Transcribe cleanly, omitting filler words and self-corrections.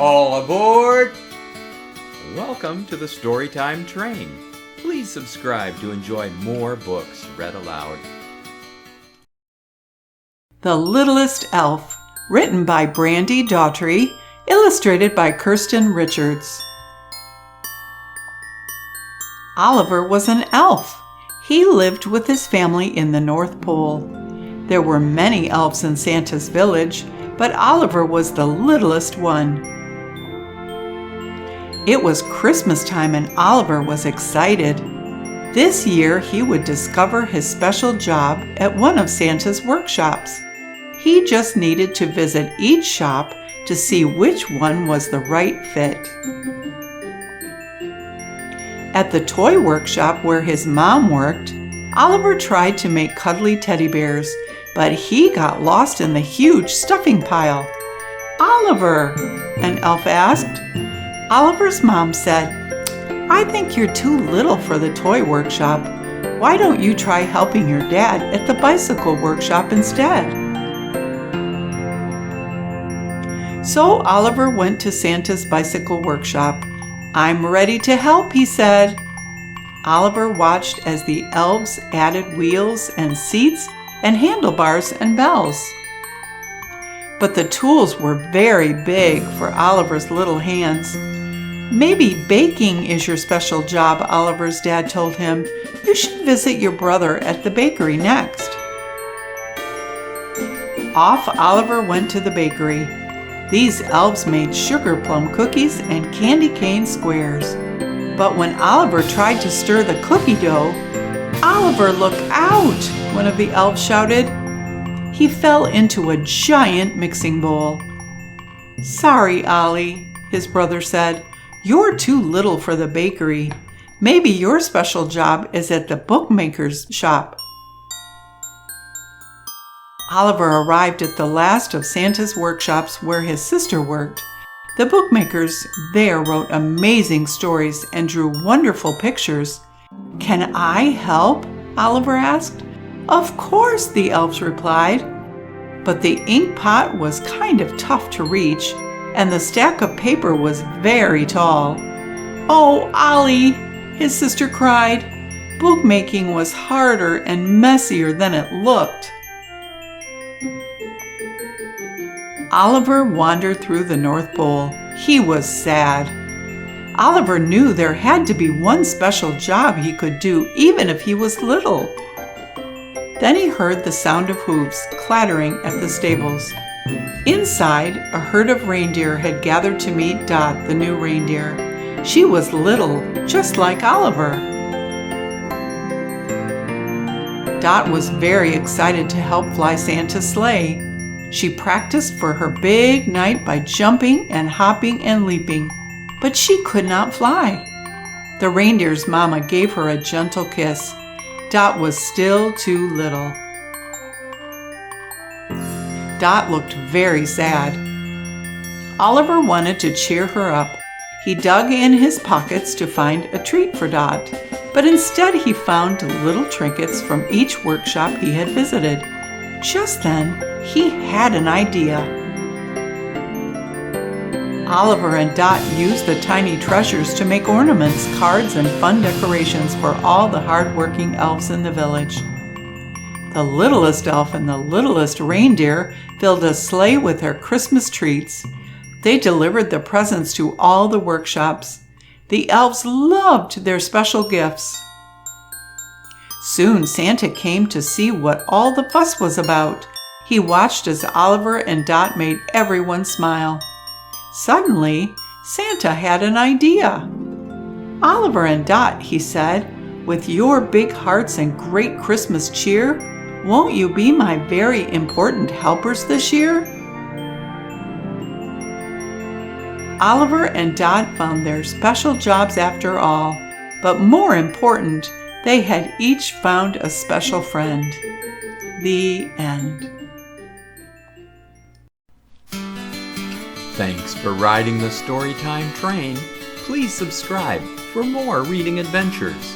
All aboard! Welcome to the Storytime Train. Please subscribe to enjoy more books read aloud. The Littlest Elf, written by Brandy Daughtry, illustrated by Kirsten Richards. Oliver was an elf. He lived with his family in the North Pole. There were many elves in Santa's village, but Oliver was the littlest one. It was Christmas time and Oliver was excited. This year he would discover his special job at one of Santa's workshops. He just needed to visit each shop to see which one was the right fit. At the toy workshop where his mom worked, Oliver tried to make cuddly teddy bears, but he got lost in the huge stuffing pile. "Oliver," an elf asked. Oliver's mom said, "I think you're too little for the toy workshop. Why don't you try helping your dad at the bicycle workshop instead?" So Oliver went to Santa's bicycle workshop. "I'm ready to help," he said. Oliver watched as the elves added wheels and seats and handlebars and bells. But the tools were very big for Oliver's little hands. "Maybe baking is your special job," Oliver's dad told him. "You should visit your brother at the bakery next." Off Oliver went to the bakery. These elves made sugar plum cookies and candy cane squares. But when Oliver tried to stir the cookie dough, "Oliver, look out!" one of the elves shouted. He fell into a giant mixing bowl. "Sorry, Ollie," his brother said. "You're too little for the bakery. Maybe your special job is at the bookmaker's shop." Oliver arrived at the last of Santa's workshops where his sister worked. The bookmakers there wrote amazing stories and drew wonderful pictures. "Can I help?" Oliver asked. "Of course," the elves replied. But the ink pot was kind of tough to reach, and the stack of paper was very tall. "Oh, Ollie," his sister cried. "Bookmaking was harder and messier than it looked." Oliver wandered through the North Pole. He was sad. Oliver knew there had to be one special job he could do even if he was little. Then he heard the sound of hooves clattering at the stables. Inside, a herd of reindeer had gathered to meet Dot, the new reindeer. She was little, just like Oliver. Dot was very excited to help fly Santa's sleigh. She practiced for her big night by jumping and hopping and leaping, but she could not fly. The reindeer's mama gave her a gentle kiss. Dot was still too little. Dot looked very sad. Oliver wanted to cheer her up. He dug in his pockets to find a treat for Dot, but instead he found little trinkets from each workshop he had visited. Just then, he had an idea. Oliver and Dot used the tiny treasures to make ornaments, cards, and fun decorations for all the hard-working elves in the village. The littlest elf and the littlest reindeer filled a sleigh with their Christmas treats. They delivered the presents to all the workshops. The elves loved their special gifts. Soon Santa came to see what all the fuss was about. He watched as Oliver and Dot made everyone smile. Suddenly, Santa had an idea. "Oliver and Dot," he said, "with your big hearts and great Christmas cheer, won't you be my very important helpers this year?" Oliver and Dot found their special jobs after all, but more important, they had each found a special friend. The end. Thanks for riding the Storytime Train. Please subscribe for more reading adventures.